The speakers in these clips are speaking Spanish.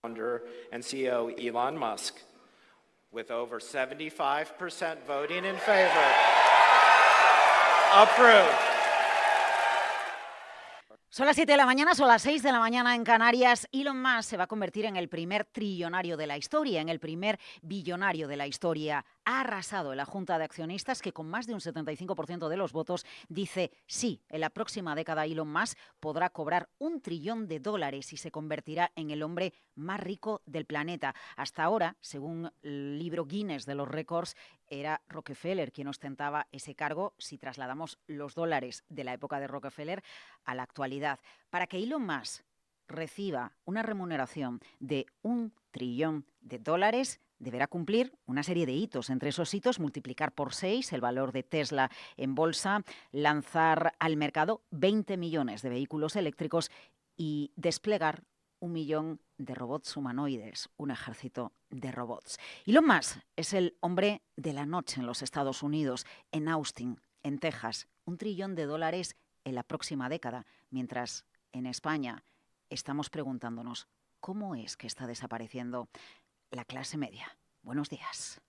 founder and CEO Elon Musk, with over 75% voting in favor. Approved. Son las 7 de la mañana, son las 6 de la mañana en Canarias. Elon Musk se va a convertir en el primer trillonario de la historia, en el primer billonario de la historia. Ha arrasado en la Junta de Accionistas, que con más de un 75% de los votos dice sí, en la próxima década Elon Musk podrá cobrar $1 trillón y se convertirá en el hombre más rico del planeta. Hasta ahora, según el libro Guinness de los récords, era Rockefeller quien ostentaba ese cargo si trasladamos los dólares de la época de Rockefeller a la actualidad. Para que Elon Musk reciba una remuneración de $1 trillón, deberá cumplir una serie de hitos. Entre esos hitos, multiplicar por 6 el valor de Tesla en bolsa, lanzar al mercado 20 millones de vehículos eléctricos y desplegar 1 millón de robots humanoides, un ejército de robots. Elon Musk es el hombre de la noche en los Estados Unidos, en Austin, en Texas. $1 trillón en la próxima década, mientras en España estamos preguntándonos cómo es que está desapareciendo la clase media. Buenos días.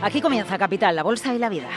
Aquí comienza Capital, la bolsa y la vida.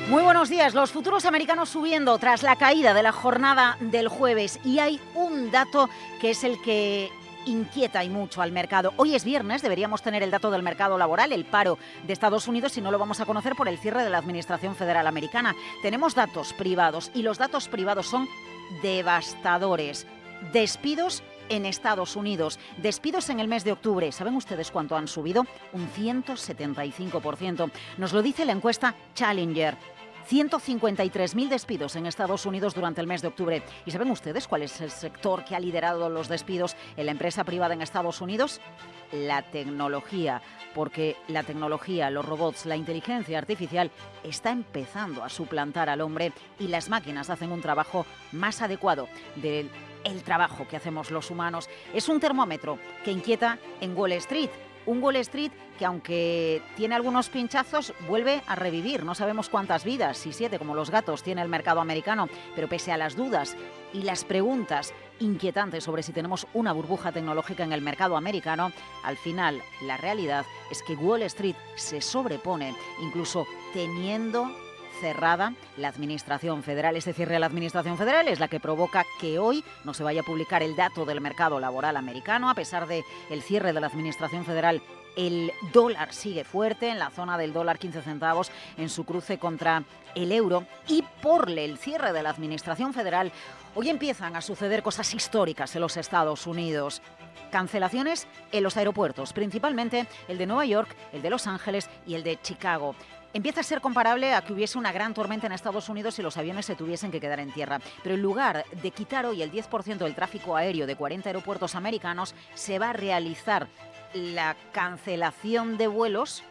Muy buenos días. Los futuros americanos subiendo tras la caída de la jornada del jueves. Y hay un dato que es el que inquieta y mucho al mercado. Hoy es viernes, deberíamos tener el dato del mercado laboral, el paro de Estados Unidos, y no lo vamos a conocer por el cierre de la Administración Federal Americana. Tenemos datos privados y los datos privados son devastadores. Despidos en Estados Unidos, despidos en el mes de octubre. ¿Saben ustedes cuánto han subido? Un 175%. Nos lo dice la encuesta Challenger. 153.000 despidos en Estados Unidos durante el mes de octubre. ¿Y saben ustedes cuál es el sector que ha liderado los despidos en la empresa privada en Estados Unidos? La tecnología, porque la tecnología, los robots, la inteligencia artificial está empezando a suplantar al hombre y las máquinas hacen un trabajo más adecuado del trabajo que hacemos los humanos. Es un termómetro que inquieta en Wall Street. Un Wall Street que, aunque tiene algunos pinchazos, vuelve a revivir. No sabemos cuántas vidas, si 7 como los gatos, tiene el mercado americano, pero pese a las dudas y las preguntas inquietantes sobre si tenemos una burbuja tecnológica en el mercado americano, al final la realidad es que Wall Street se sobrepone, incluso teniendo cerrada la Administración Federal. Este cierre de la Administración Federal es la que provoca que hoy no se vaya a publicar el dato del mercado laboral americano. A pesar del cierre de la Administración Federal, el dólar sigue fuerte en la zona del dólar 15 centavos en su cruce contra el euro. Y por el cierre de la Administración Federal, hoy empiezan a suceder cosas históricas en los Estados Unidos. Cancelaciones en los aeropuertos, principalmente el de Nueva York, el de Los Ángeles y el de Chicago. Empieza a ser comparable a que hubiese una gran tormenta en Estados Unidos y los aviones se tuviesen que quedar en tierra. Pero en lugar de quitar hoy el 10% del tráfico aéreo de 40 aeropuertos americanos, se va a realizar la cancelación de vuelos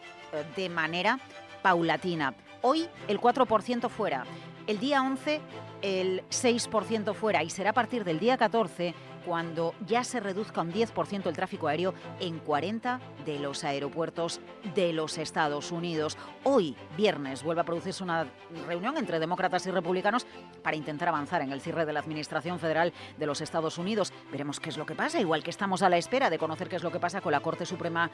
de manera paulatina. Hoy el 4% fuera, el día 11 el 6% fuera y será a partir del día 14 cuando ya se reduzca un 10% el tráfico aéreo en 40 de los aeropuertos de los Estados Unidos. Hoy, viernes, vuelve a producirse una reunión entre demócratas y republicanos para intentar avanzar en el cierre de la Administración Federal de los Estados Unidos. Veremos qué es lo que pasa, igual que estamos a la espera de conocer qué es lo que pasa con la Corte Suprema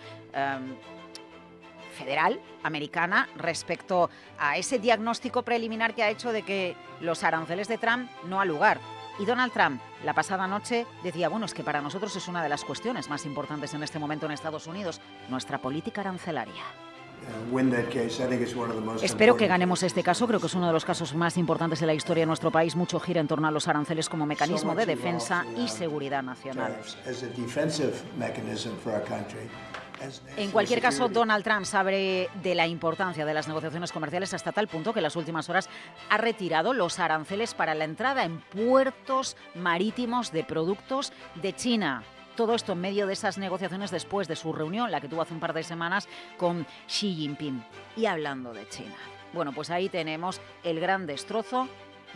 Federal americana respecto a ese diagnóstico preliminar que ha hecho de que los aranceles de Trump no han lugar. Y Donald Trump, la pasada noche, decía, bueno, es que para nosotros es una de las cuestiones más importantes en este momento en Estados Unidos, nuestra política arancelaria. Espero que ganemos este caso, creo que es uno de los casos más importantes de la historia de nuestro país. Mucho gira en torno a los aranceles como mecanismo de defensa y seguridad nacional. En cualquier caso, Donald Trump sabe de la importancia de las negociaciones comerciales hasta tal punto que en las últimas horas ha retirado los aranceles para la entrada en puertos marítimos de productos de China. Todo esto en medio de esas negociaciones después de su reunión, la que tuvo hace un par de semanas con Xi Jinping. Y hablando de China, bueno, pues ahí tenemos el gran destrozo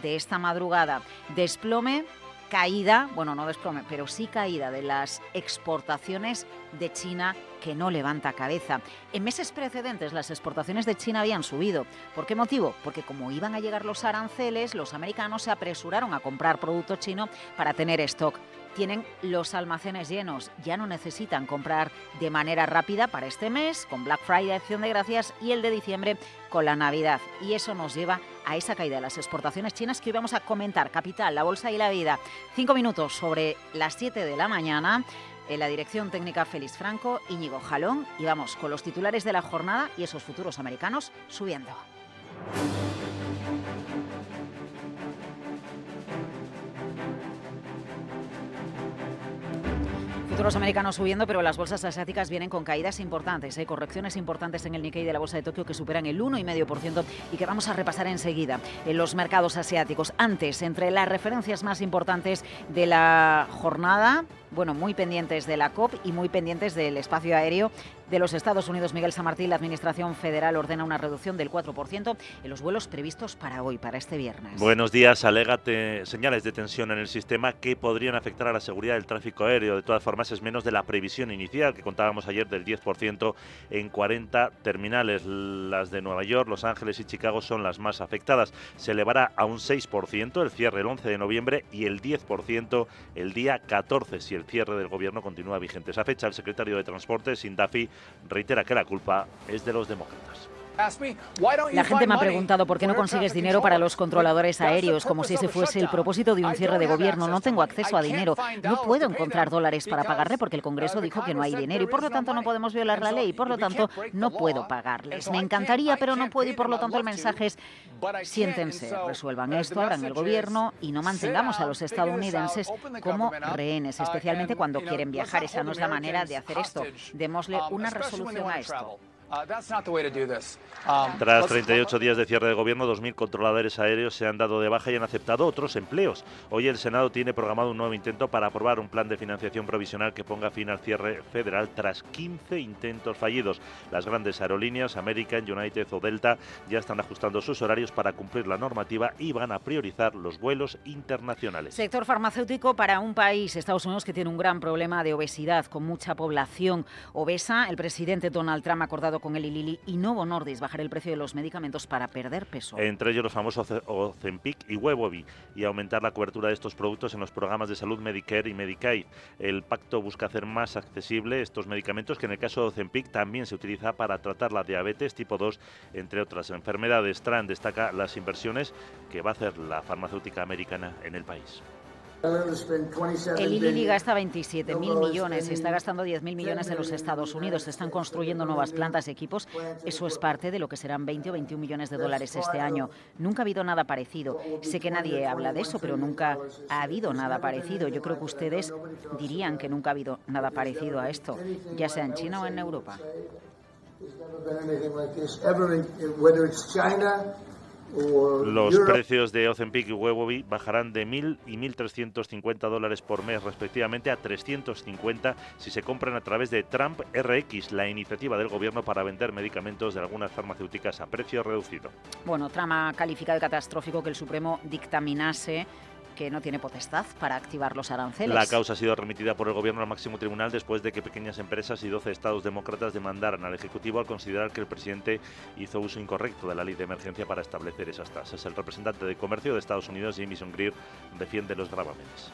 de esta madrugada. Desplome, caída, bueno, no desplome, pero sí caída de las exportaciones de China, que no levanta cabeza. En meses precedentes las exportaciones de China habían subido. ¿Por qué motivo? Porque como iban a llegar los aranceles, los americanos se apresuraron a comprar producto chino para tener stock. Tienen los almacenes llenos, ya no necesitan comprar de manera rápida para este mes, con Black Friday, Acción de Gracias, y el de diciembre con la Navidad. Y eso nos lleva a esa caída de las exportaciones chinas que hoy vamos a comentar. Capital, la Bolsa y la Vida. 5 minutos sobre las 7 de la mañana. En la dirección técnica Félix Franco, Íñigo Jalón. Y vamos con los titulares de la jornada y esos futuros americanos subiendo. Futuros americanos subiendo, pero las bolsas asiáticas vienen con caídas importantes, correcciones importantes en el Nikkei de la bolsa de Tokio que superan el 1,5% y que vamos a repasar enseguida en los mercados asiáticos. Antes, entre las referencias más importantes de la jornada, bueno, muy pendientes de la COP y muy pendientes del espacio aéreo de los Estados Unidos. Miguel San Martín, la Administración Federal ordena una reducción del 4% en los vuelos previstos para hoy, para este viernes. Buenos días. Alega señales de tensión en el sistema que podrían afectar a la seguridad del tráfico aéreo. De todas formas, es menos de la previsión inicial que contábamos ayer del 10% en 40 terminales. Las de Nueva York, Los Ángeles y Chicago son las más afectadas. Se elevará a un 6% el cierre el 11 de noviembre y el 10% el día 14, si el cierre del gobierno continúa vigente. Esa fecha, el secretario de Transportes, Sindafi, reitera que la culpa es de los demócratas. La gente me ha preguntado por qué no consigues dinero para los controladores aéreos, como si ese fuese el propósito de un cierre de gobierno. No tengo acceso a dinero, no puedo encontrar dólares para pagarle porque el Congreso dijo que no hay dinero y por lo tanto no podemos violar la ley y por lo tanto no puedo pagarles. Me encantaría, pero no puedo y por lo tanto el mensaje es: siéntense, resuelvan esto, abran el gobierno y no mantengamos a los estadounidenses como rehenes, especialmente cuando quieren viajar. Esa no es la manera de hacer esto. Démosle una resolución a esto. Tras 38 días de cierre de gobierno, 2.000 controladores aéreos se han dado de baja y han aceptado otros empleos. Hoy el Senado tiene programado un nuevo intento para aprobar un plan de financiación provisional que ponga fin al cierre federal tras 15 intentos fallidos. Las grandes aerolíneas, American, United o Delta, ya están ajustando sus horarios para cumplir la normativa y van a priorizar los vuelos internacionales. Sector farmacéutico para un país, Estados Unidos, que tiene un gran problema de obesidad, con mucha población obesa. El presidente Donald Trump ha acordado con Eli Lilly y Novo Nordisk bajar el precio de los medicamentos para perder peso. Entre ellos los famosos Ozempic y Wegovy, y aumentar la cobertura de estos productos en los programas de salud Medicare y Medicaid. El pacto busca hacer más accesible estos medicamentos, que en el caso de Ozempic también se utiliza para tratar la diabetes tipo 2, entre otras enfermedades. Trump destaca las inversiones que va a hacer la farmacéutica americana en el país. El Lilly gasta 27.000 millones, está gastando 10.000 millones en los Estados Unidos. Se están construyendo nuevas plantas y equipos. Eso es parte de lo que serán 20 o 21 millones de dólares este año. Nunca ha habido nada parecido. Sé que nadie habla de eso, pero nunca ha habido nada parecido. Yo creo que ustedes dirían que nunca ha habido nada parecido a esto, ya sea en China o en Europa. Los precios de Ozempic y Wegovy bajarán de $1.000 y $1.350 por mes, respectivamente, a 350 si se compran a través de Trump RX, la iniciativa del gobierno para vender medicamentos de algunas farmacéuticas a precio reducido. Bueno, Trump ha calificado de catastrófico que el Supremo dictaminase que no tiene potestad para activar los aranceles. La causa ha sido remitida por el gobierno al máximo tribunal después de que pequeñas empresas y 12 estados demócratas demandaran al Ejecutivo al considerar que el presidente hizo uso incorrecto de la ley de emergencia para establecer esas tasas. El representante de Comercio de Estados Unidos, Jamieson Greer, defiende los gravámenes.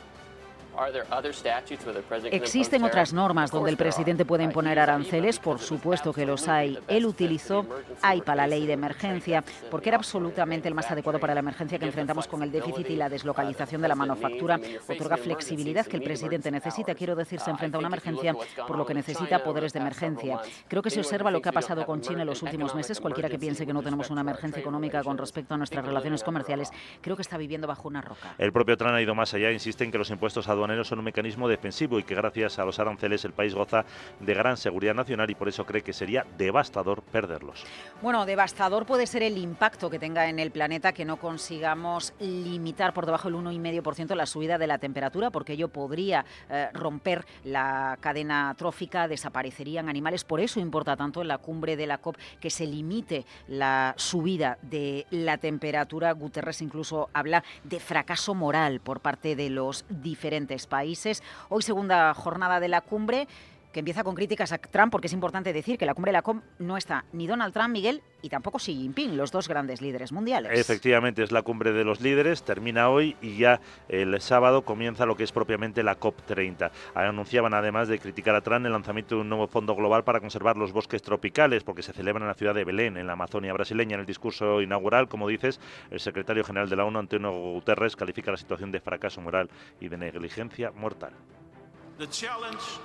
¿Existen otras normas donde el presidente puede imponer aranceles? Por supuesto que los hay. Él utilizó AIPA, la ley de emergencia, porque era absolutamente el más adecuado para la emergencia que enfrentamos con el déficit y la deslocalización de la manufactura. Otorga flexibilidad que el presidente necesita. Quiero decir, se enfrenta a una emergencia, por lo que necesita poderes de emergencia. Creo que se observa lo que ha pasado con China en los últimos meses. Cualquiera que piense que no tenemos una emergencia económica con respecto a nuestras relaciones comerciales, creo que está viviendo bajo una roca. El propio Trump ha ido más allá, insiste en que los impuestos aduanales aduaneros son un mecanismo defensivo y que gracias a los aranceles el país goza de gran seguridad nacional y por eso cree que sería devastador perderlos. Bueno, devastador puede ser el impacto que tenga en el planeta que no consigamos limitar por debajo del 1,5% la subida de la temperatura, porque ello podría romper la cadena trófica, desaparecerían animales. Por eso importa tanto en la cumbre de la COP que se limite la subida de la temperatura. Guterres incluso habla de fracaso moral por parte de los diferentes países. Hoy segunda jornada de la cumbre, que empieza con críticas a Trump, porque es importante decir que la cumbre de la COP no está ni Donald Trump, Miguel, y tampoco Xi Jinping, los dos grandes líderes mundiales. Efectivamente, es la cumbre de los líderes, termina hoy y ya el sábado comienza lo que es propiamente la COP30. Anunciaban además de criticar a Trump el lanzamiento de un nuevo fondo global para conservar los bosques tropicales, porque se celebra en la ciudad de Belén, en la Amazonia brasileña. En el discurso inaugural, como dices, el secretario general de la ONU, António Guterres, califica la situación de fracaso moral y de negligencia mortal.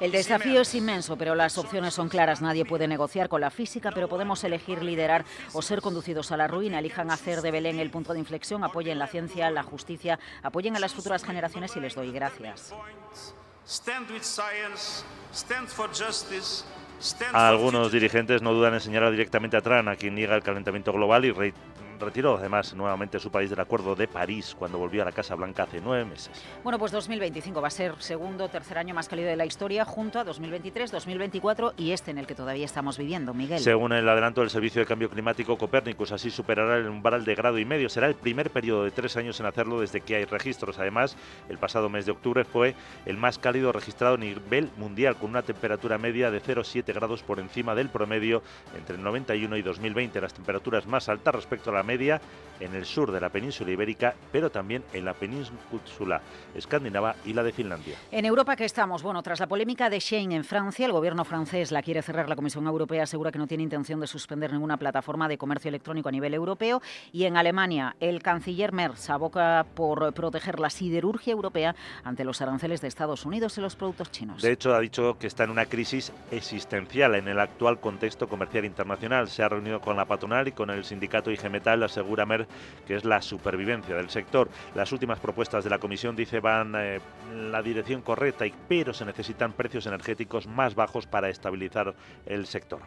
El desafío es inmenso, pero las opciones son claras. Nadie puede negociar con la física, pero podemos elegir liderar o ser conducidos a la ruina. Elijan hacer de Belén el punto de inflexión, apoyen la ciencia, la justicia, apoyen a las futuras generaciones y les doy gracias. Algunos dirigentes no dudan en señalar directamente a Trump, a quien niega el calentamiento global y retiró además nuevamente su país del Acuerdo de París cuando volvió a la Casa Blanca hace 9 meses. Bueno, pues 2025 va a ser tercer año más cálido de la historia, junto a 2023, 2024 y este en el que todavía estamos viviendo, Miguel. Según el adelanto del Servicio de Cambio Climático Copérnicus, así superará el umbral de 1,5 grados. Será el primer periodo de 3 años en hacerlo desde que hay registros. Además, el pasado mes de octubre fue el más cálido registrado a nivel mundial, con una temperatura media de 0,7 grados por encima del promedio entre el 91 y 2020. Las temperaturas más altas respecto a la media en el sur de la península ibérica, pero también en la península escandinava y la de Finlandia. En Europa, ¿qué estamos? Bueno, tras la polémica de Shein en Francia, el gobierno francés la quiere cerrar. La Comisión Europea asegura que no tiene intención de suspender ninguna plataforma de comercio electrónico a nivel europeo. Y en Alemania, el canciller Merz aboca por proteger la siderurgia europea ante los aranceles de Estados Unidos en los productos chinos. De hecho, ha dicho que está en una crisis existencial en el actual contexto comercial internacional. Se ha reunido con la patronal y con el sindicato IG Metall. Asegura Merz que es la supervivencia del sector. Las últimas propuestas de la Comisión, dice, van en la dirección correcta, pero se necesitan precios energéticos más bajos para estabilizar el sector.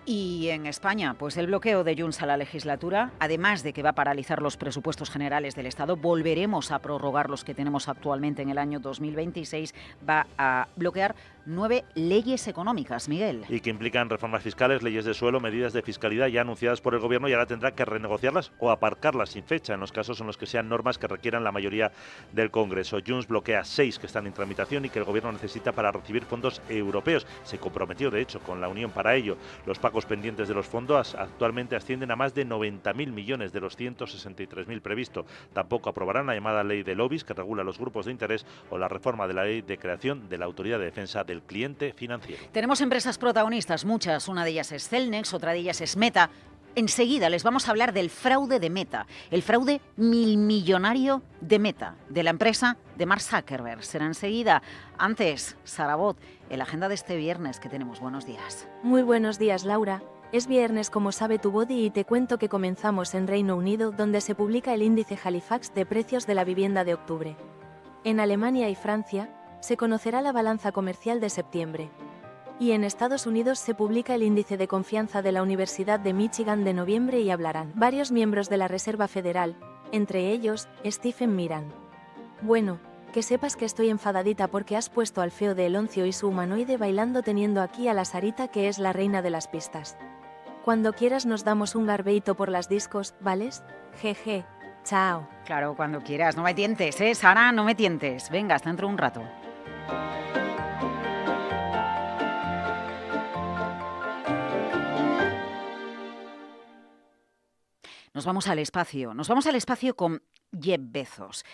Y en España, pues el bloqueo de Junts a la legislatura, además de que va a paralizar los presupuestos generales del Estado, volveremos a prorrogar los que tenemos actualmente en el año 2026, va a bloquear 9 leyes económicas, Miguel. Y que implican reformas fiscales, leyes de suelo, medidas de fiscalidad ya anunciadas por el Gobierno y ahora tendrá que renegociarlas o aparcarlas sin fecha en los casos en los que sean normas que requieran la mayoría del Congreso. Junts bloquea 6 que están en tramitación y que el Gobierno necesita para recibir fondos europeos. Se comprometió, de hecho, con la Unión para ello. Los pagos pendientes de los fondos actualmente ascienden a más de 90.000 millones de los 163.000 previsto. Tampoco aprobarán la llamada ley de lobbies que regula los grupos de interés o la reforma de la ley de creación de la Autoridad de Defensa del Cliente Financiero. Tenemos empresas protagonistas, muchas. Una de ellas es Cellnex, otra de ellas es Meta. Enseguida les vamos a hablar del fraude de Meta, el fraude millonario de Meta, de la empresa de Mark Zuckerberg. Será enseguida. Antes, Sara Bot, en la agenda de este viernes que tenemos. Buenos días. Muy buenos días, Laura. Es viernes, como sabe tu body, y te cuento que comenzamos en Reino Unido, donde se publica el índice Halifax de precios de la vivienda de octubre. En Alemania y Francia se conocerá la balanza comercial de septiembre. Y en Estados Unidos se publica el índice de confianza de la Universidad de Michigan de noviembre y hablarán varios miembros de la Reserva Federal, entre ellos, Stephen Miran. Bueno, que sepas que estoy enfadadita porque has puesto al feo de Eloncio y su humanoide bailando teniendo aquí a la Sarita, que es la reina de las pistas. Cuando quieras nos damos un garbeito por las discos, ¿vales? Jeje, chao. Claro, cuando quieras. No me tientes, Sara, no me tientes. Venga, hasta dentro de un rato. Nos vamos al espacio con Jeff Bezos.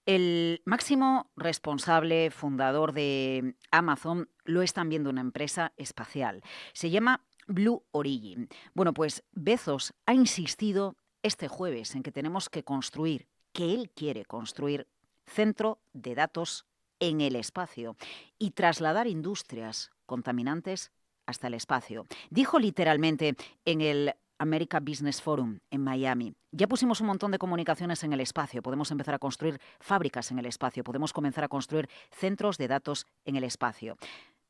El máximo responsable, fundador de Amazon, lo es también de una empresa espacial. Se llama Blue Origin. Bueno, pues Bezos ha insistido este jueves en que tenemos que construir, que él quiere construir, centro de datos en el espacio y trasladar industrias contaminantes hasta el espacio. Dijo literalmente en el America Business Forum en Miami. Ya pusimos un montón de comunicaciones en el espacio, podemos empezar a construir fábricas en el espacio, podemos comenzar a construir centros de datos en el espacio.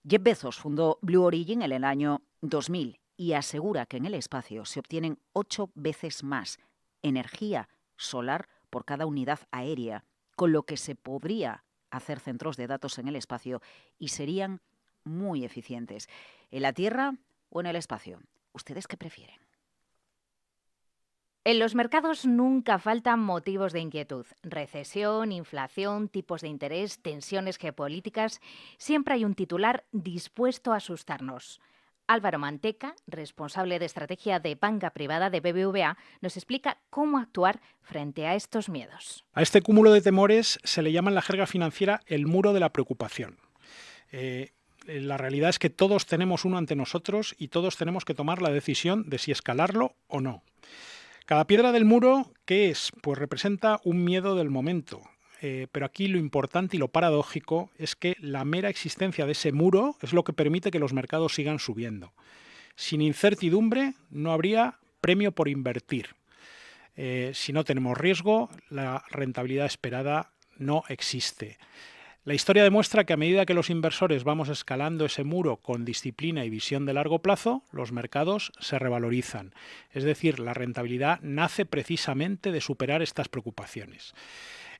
Jeff Bezos fundó Blue Origin en el año 2000 y asegura que en el espacio se obtienen 8 veces más energía solar por cada unidad aérea, con lo que se podría hacer centros de datos en el espacio y serían muy eficientes. ¿En la Tierra o en el espacio? ¿Ustedes qué prefieren? En los mercados nunca faltan motivos de inquietud. Recesión, inflación, tipos de interés, tensiones geopolíticas. Siempre hay un titular dispuesto a asustarnos. Álvaro Manteca, responsable de estrategia de banca privada de BBVA, nos explica cómo actuar frente a estos miedos. A este cúmulo de temores se le llama en la jerga financiera el muro de la preocupación. La realidad es que todos tenemos uno ante nosotros y todos tenemos que tomar la decisión de si escalarlo o no. Cada piedra del muro, ¿qué es? Pues representa un miedo del momento. Pero aquí lo importante y lo paradójico es que la mera existencia de ese muro es lo que permite que los mercados sigan subiendo. Sin incertidumbre no habría premio por invertir. Si no tenemos riesgo, la rentabilidad esperada no existe. La historia demuestra que a medida que los inversores vamos escalando ese muro con disciplina y visión de largo plazo, los mercados se revalorizan. Es decir, la rentabilidad nace precisamente de superar estas preocupaciones.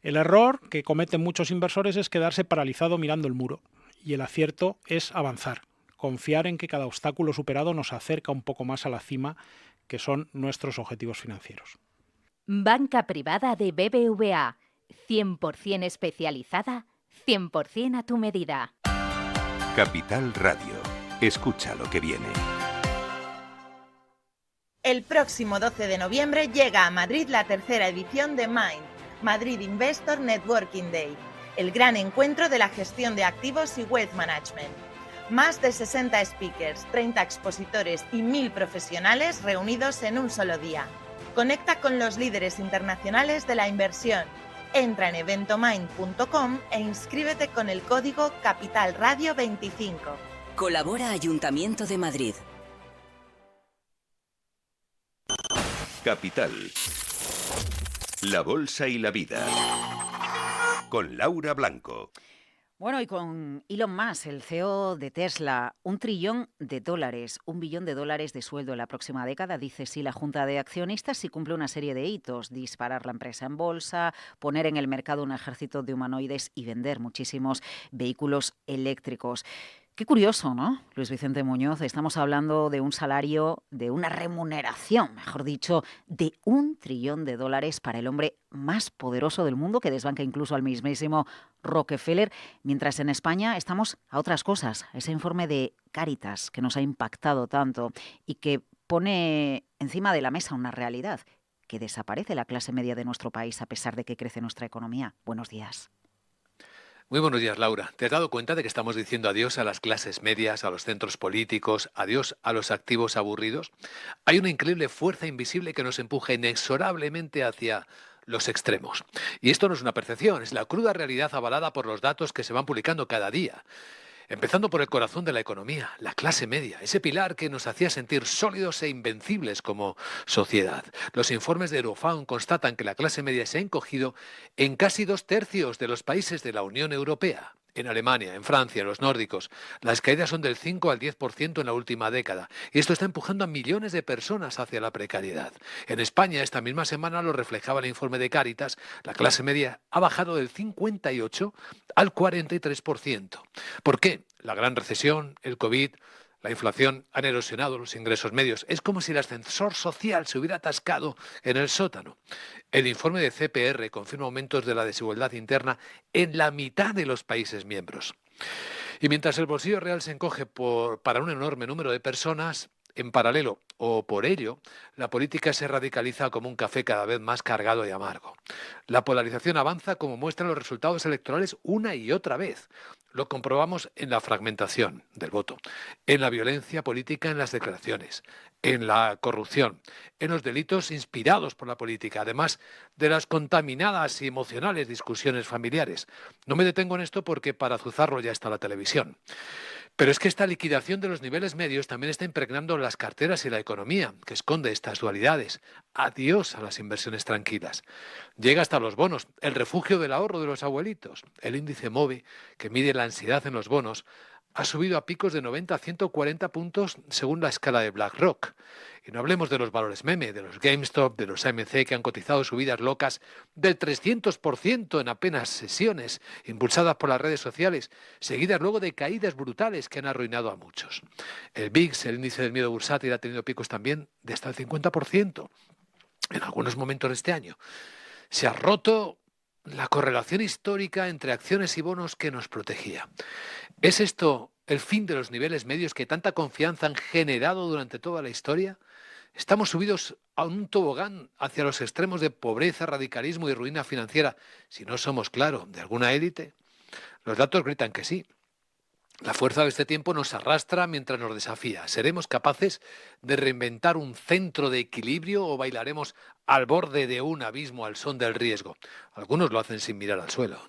El error que cometen muchos inversores es quedarse paralizado mirando el muro, y el acierto es avanzar, confiar en que cada obstáculo superado nos acerca un poco más a la cima, que son nuestros objetivos financieros. Banca privada de BBVA, 100% especializada, 100% a tu medida. Capital Radio. Escucha lo que viene. El próximo 12 de noviembre llega a Madrid la tercera edición de Mind, Madrid Investor Networking Day, el gran encuentro de la gestión de activos y wealth management. Más de 60 speakers, 30 expositores y 1000 profesionales reunidos en un solo día. Conecta con los líderes internacionales de la inversión. Entra en eventomind.com e inscríbete con el código CapitalRadio25. Colabora Ayuntamiento de Madrid. Capital. La bolsa y la vida. Con Laura Blanco. Bueno, y con Elon Musk, el CEO de Tesla, $1 trillón, $1 billón de sueldo en la próxima década, dice sí la Junta de Accionistas, si cumple una serie de hitos: disparar la empresa en bolsa, poner en el mercado un ejército de humanoides y vender muchísimos vehículos eléctricos. Qué curioso, ¿no? Luis Vicente Muñoz, estamos hablando de un salario, de una remuneración, mejor dicho, de $1 trillón para el hombre más poderoso del mundo, que desbanca incluso al mismísimo Rockefeller, mientras en España estamos a otras cosas. Ese informe de Cáritas que nos ha impactado tanto y que pone encima de la mesa una realidad, que desaparece la clase media de nuestro país a pesar de que crece nuestra economía. Buenos días. Muy buenos días, Laura. ¿Te has dado cuenta de que estamos diciendo adiós a las clases medias, a los centros políticos, adiós a los activos aburridos? Hay una increíble fuerza invisible que nos empuja inexorablemente hacia los extremos. Y esto no es una percepción, es la cruda realidad avalada por los datos que se van publicando cada día. Empezando por el corazón de la economía, la clase media, ese pilar que nos hacía sentir sólidos e invencibles como sociedad. Los informes de Eurofound constatan que la clase media se ha encogido en casi 2/3 de los países de la Unión Europea. En Alemania, en Francia, en los nórdicos, las caídas son del 5 al 10% en la última década. Y esto está empujando a millones de personas hacia la precariedad. En España, esta misma semana lo reflejaba el informe de Cáritas, la clase media ha bajado del 58 al 43%. ¿Por qué? La gran recesión, el COVID, la inflación han erosionado los ingresos medios. Es como si el ascensor social se hubiera atascado en el sótano. El informe de CPR confirma aumentos de la desigualdad interna en la mitad de los países miembros. Y mientras el bolsillo real se encoge para un enorme número de personas, en paralelo o por ello, la política se radicaliza como un café cada vez más cargado y amargo. La polarización avanza como muestran los resultados electorales una y otra vez. Lo comprobamos en la fragmentación del voto, en la violencia política en las declaraciones, en la corrupción, en los delitos inspirados por la política, además de las contaminadas y emocionales discusiones familiares. No me detengo en esto porque para azuzarlo ya está la televisión. Pero es que esta liquidación de los niveles medios también está impregnando las carteras y la economía, que esconde estas dualidades. Adiós a las inversiones tranquilas. Llega hasta los bonos, el refugio del ahorro de los abuelitos. El índice MOVE, que mide la ansiedad en los bonos, ha subido a picos de 90 a 140 puntos según la escala de BlackRock. Y no hablemos de los valores meme, de los GameStop, de los AMC, que han cotizado subidas locas del 300% en apenas sesiones, impulsadas por las redes sociales, seguidas luego de caídas brutales que han arruinado a muchos. El VIX, el índice del miedo bursátil, ha tenido picos también de hasta el 50% en algunos momentos de este año. Se ha roto la correlación histórica entre acciones y bonos que nos protegía. ¿Es esto el fin de los niveles medios que tanta confianza han generado durante toda la historia? ¿Estamos subidos a un tobogán hacia los extremos de pobreza, radicalismo y ruina financiera, si no somos, claro, de alguna élite? Los datos gritan que sí. La fuerza de este tiempo nos arrastra mientras nos desafía. ¿Seremos capaces de reinventar un centro de equilibrio o bailaremos al borde de un abismo al son del riesgo? Algunos lo hacen sin mirar al suelo.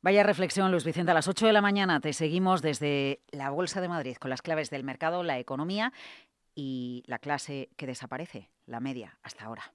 Vaya reflexión, Luis Vicente. A las 8 de la mañana te seguimos desde la Bolsa de Madrid con las claves del mercado, la economía y la clase que desaparece, la media, hasta ahora.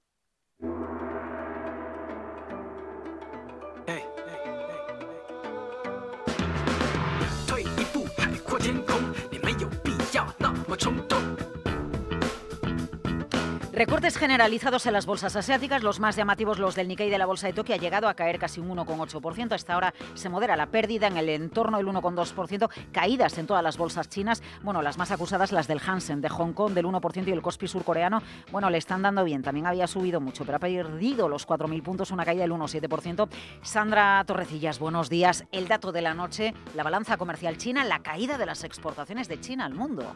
Recortes generalizados en las bolsas asiáticas, los más llamativos los del Nikkei de la bolsa de Tokio, ha llegado a caer casi un 1,8%. Hasta ahora se modera la pérdida en el entorno del 1,2%, caídas en todas las bolsas chinas. Bueno, las más acusadas, las del Hansen de Hong Kong del 1% y el Kospi surcoreano, bueno, le están dando bien. También había subido mucho, pero ha perdido los 4.000 puntos, una caída del 1,7%. Sandra Torrecillas, buenos días. El dato de la noche, la balanza comercial china, la caída de las exportaciones de China al mundo.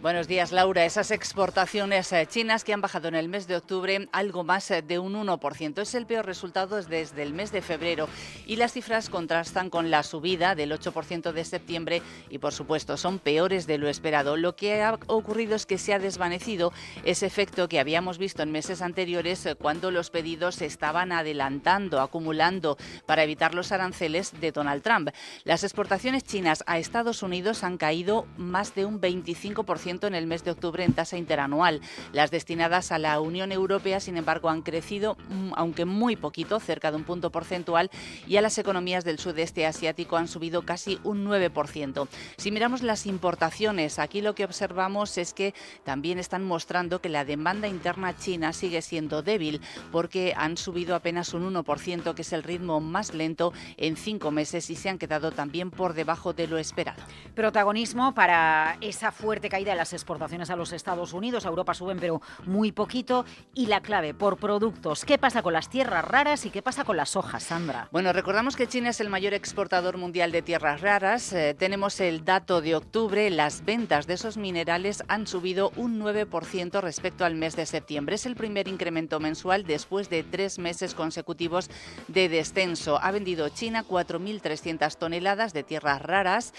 Buenos días, Laura. Esas exportaciones chinas que han bajado en el mes de octubre algo más de un 1%. Es el peor resultado desde el mes de febrero y las cifras contrastan con la subida del 8% de septiembre y, por supuesto, son peores de lo esperado. Lo que ha ocurrido es que se ha desvanecido ese efecto que habíamos visto en meses anteriores cuando los pedidos se estaban adelantando, acumulando para evitar los aranceles de Donald Trump. Las exportaciones chinas a Estados Unidos han caído más de un 25% en el mes de octubre en tasa interanual. Las destinadas a la Unión Europea, sin embargo, han crecido, aunque muy poquito, cerca de un punto porcentual, y a las economías del sudeste asiático han subido casi un 9%. Si miramos las importaciones, aquí lo que observamos es que también están mostrando que la demanda interna china sigue siendo débil, porque han subido apenas un 1%, que es el ritmo más lento en 5 meses, y se han quedado también por debajo de lo esperado. Protagonismo para esa fuerte caída de las exportaciones a los Estados Unidos. A Europa suben, pero muy poquito. Y la clave, por productos. ¿Qué pasa con las tierras raras y qué pasa con la soja, Sandra? Bueno, recordamos que China es el mayor exportador mundial de tierras raras. Tenemos el dato de octubre. Las ventas de esos minerales han subido un 9% respecto al mes de septiembre. Es el primer incremento mensual después de 3 meses consecutivos de descenso. Ha vendido China 4.300 toneladas de tierras raras,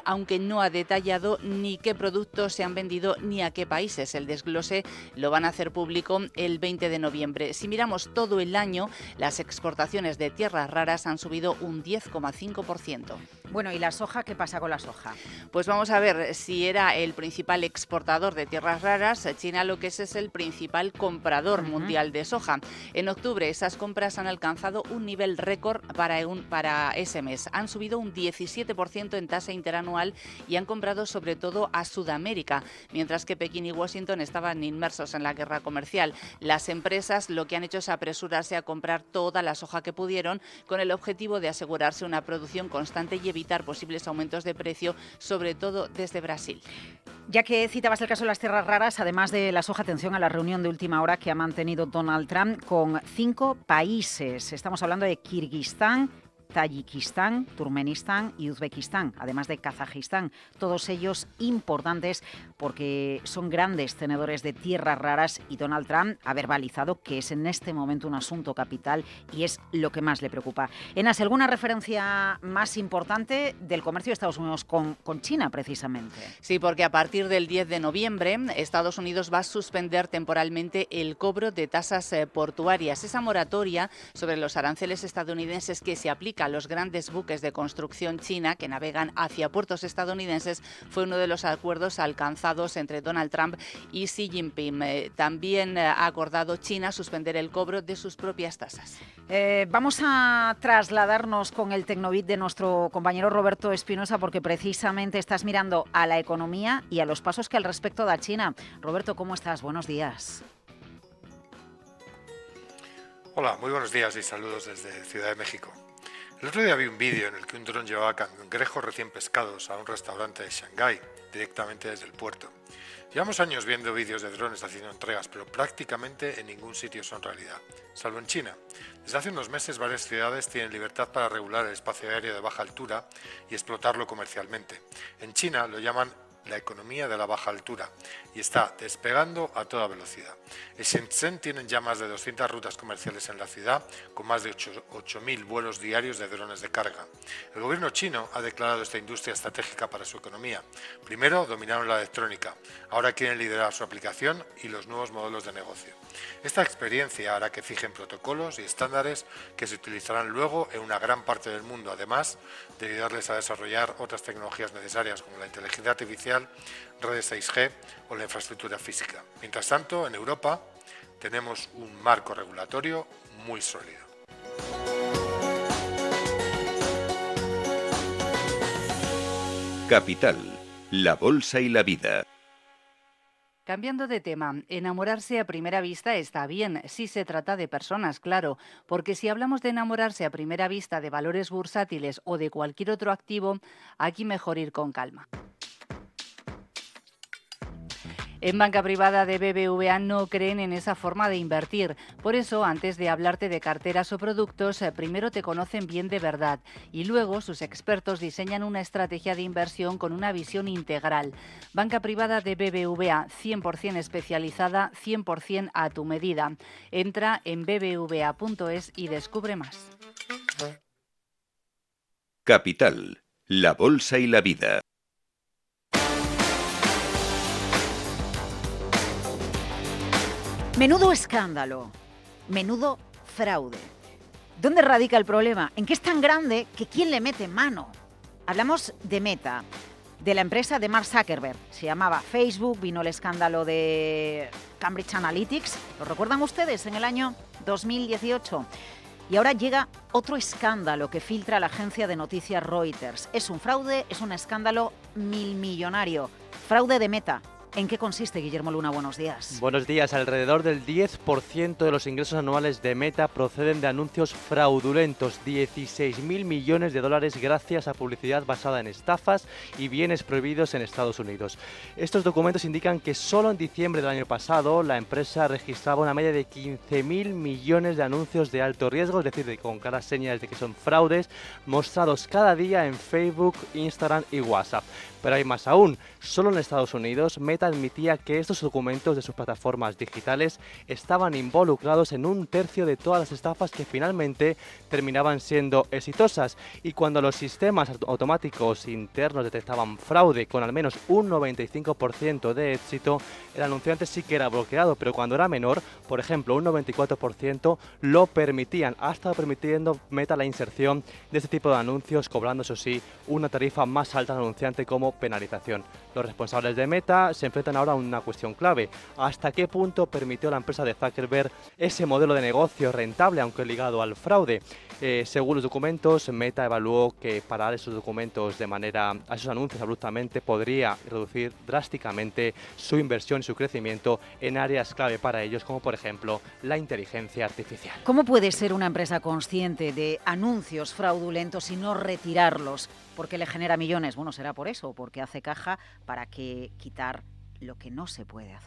aunque no ha detallado ni qué productos se han vendido ni a qué países. El desglose lo van a hacer público el 20 de noviembre. Si miramos todo el año, las exportaciones de tierras raras han subido un 10,5%. Bueno, ¿y la soja? ¿Qué pasa con la soja? Pues vamos a ver, si era el principal exportador de tierras raras, China lo que es el principal comprador mundial de soja. En octubre esas compras han alcanzado un nivel récord para ese mes. Han subido un 17% en tasa interanual y han comprado sobre todo a Sudamérica, mientras que Pekín y Washington estaban inmersos en la guerra comercial. Las empresas lo que han hecho es apresurarse a comprar toda la soja que pudieron, con el objetivo de asegurarse una producción constante y evitar posibles aumentos de precio, sobre todo desde Brasil. Ya que citabas el caso de las tierras raras, además de la soja, atención a la reunión de última hora que ha mantenido Donald Trump con 5 países. Estamos hablando de Kirguistán, Tayikistán, Turkmenistán y Uzbekistán, además de Kazajistán, todos ellos importantes porque son grandes tenedores de tierras raras, y Donald Trump ha verbalizado que es en este momento un asunto capital y es lo que más le preocupa. Enas, ¿alguna referencia más importante del comercio de Estados Unidos con China, precisamente? Sí, porque a partir del 10 de noviembre Estados Unidos va a suspender temporalmente el cobro de tasas portuarias. Esa moratoria sobre los aranceles estadounidenses que se aplica pesca los grandes buques de construcción china que navegan hacia puertos estadounidenses fue uno de los acuerdos alcanzados entre Donald Trump y Xi Jinping. También ha acordado China suspender el cobro de sus propias tasas. Vamos a trasladarnos con el Tecnovit de nuestro compañero Roberto Espinosa, porque precisamente estás mirando a la economía y a los pasos que al respecto da China. Roberto, ¿cómo estás? Buenos días. Hola, muy buenos días y saludos desde Ciudad de México. El otro día vi un vídeo en el que un dron llevaba cangrejos recién pescados a un restaurante de Shanghái, directamente desde el puerto. Llevamos años viendo vídeos de drones haciendo entregas, pero prácticamente en ningún sitio son realidad, salvo en China. Desde hace unos meses varias ciudades tienen libertad para regular el espacio aéreo de baja altura y explotarlo comercialmente. En China lo llaman la economía de la baja altura y está despegando a toda velocidad. En Shenzhen tienen ya más de 200 rutas comerciales en la ciudad, con más de 8.000 vuelos diarios de drones de carga. El gobierno chino ha declarado esta industria estratégica para su economía. Primero dominaron la electrónica, ahora quieren liderar su aplicación y los nuevos modelos de negocio. Esta experiencia hará que fijen protocolos y estándares que se utilizarán luego en una gran parte del mundo, además de ayudarles a desarrollar otras tecnologías necesarias como la inteligencia artificial, redes 6G o la infraestructura física. Mientras tanto, en Europa tenemos un marco regulatorio muy sólido. Capital, la bolsa y la vida. Cambiando de tema, enamorarse a primera vista está bien, si se trata de personas, claro, porque si hablamos de enamorarse a primera vista de valores bursátiles o de cualquier otro activo, aquí mejor ir con calma. En banca privada de BBVA no creen en esa forma de invertir. Por eso, antes de hablarte de carteras o productos, primero te conocen bien de verdad y luego sus expertos diseñan una estrategia de inversión con una visión integral. Banca privada de BBVA, 100% especializada, 100% a tu medida. Entra en bbva.es y descubre más. Capital, la bolsa y la vida. Menudo escándalo, menudo fraude. ¿Dónde radica el problema? ¿En qué es tan grande que quién le mete mano? Hablamos de Meta, de la empresa de Mark Zuckerberg. Se llamaba Facebook, vino el escándalo de Cambridge Analytics. ¿Lo recuerdan ustedes? En el año 2018. Y ahora llega otro escándalo que filtra la agencia de noticias Reuters. Es un fraude, es un escándalo millonario. Fraude de Meta. ¿En qué consiste, Guillermo Luna? Buenos días. Buenos días. Alrededor del 10% de los ingresos anuales de Meta proceden de anuncios fraudulentos, 16.000 millones de dólares gracias a publicidad basada en estafas y bienes prohibidos en Estados Unidos. Estos documentos indican que solo en diciembre del año pasado la empresa registraba una media de 15.000 millones de anuncios de alto riesgo, es decir, con claras señales de que son fraudes, mostrados cada día en Facebook, Instagram y WhatsApp. Pero hay más aún. Solo en Estados Unidos, Meta admitía que estos documentos de sus plataformas digitales estaban involucrados en un tercio de todas las estafas que finalmente terminaban siendo exitosas. Y cuando los sistemas automáticos internos detectaban fraude con al menos un 95% de éxito, el anunciante sí que era bloqueado, pero cuando era menor, por ejemplo un 94%, lo permitían. Ha estado permitiendo Meta la inserción de este tipo de anuncios, cobrando, eso sí, una tarifa más alta al anunciante como penalización. Los responsables de Meta se enfrentan ahora a una cuestión clave. ¿Hasta qué punto permitió la empresa de Zuckerberg ese modelo de negocio rentable, aunque ligado al fraude? Según los documentos, Meta evaluó que parar esos documentos a esos anuncios abruptamente podría reducir drásticamente su inversión y su crecimiento en áreas clave para ellos, como por ejemplo la inteligencia artificial. ¿Cómo puede ser una empresa consciente de anuncios fraudulentos y no retirarlos? ¿Porque le genera millones? Bueno, será por eso, porque hace caja para que quitar lo que no se puede hacer.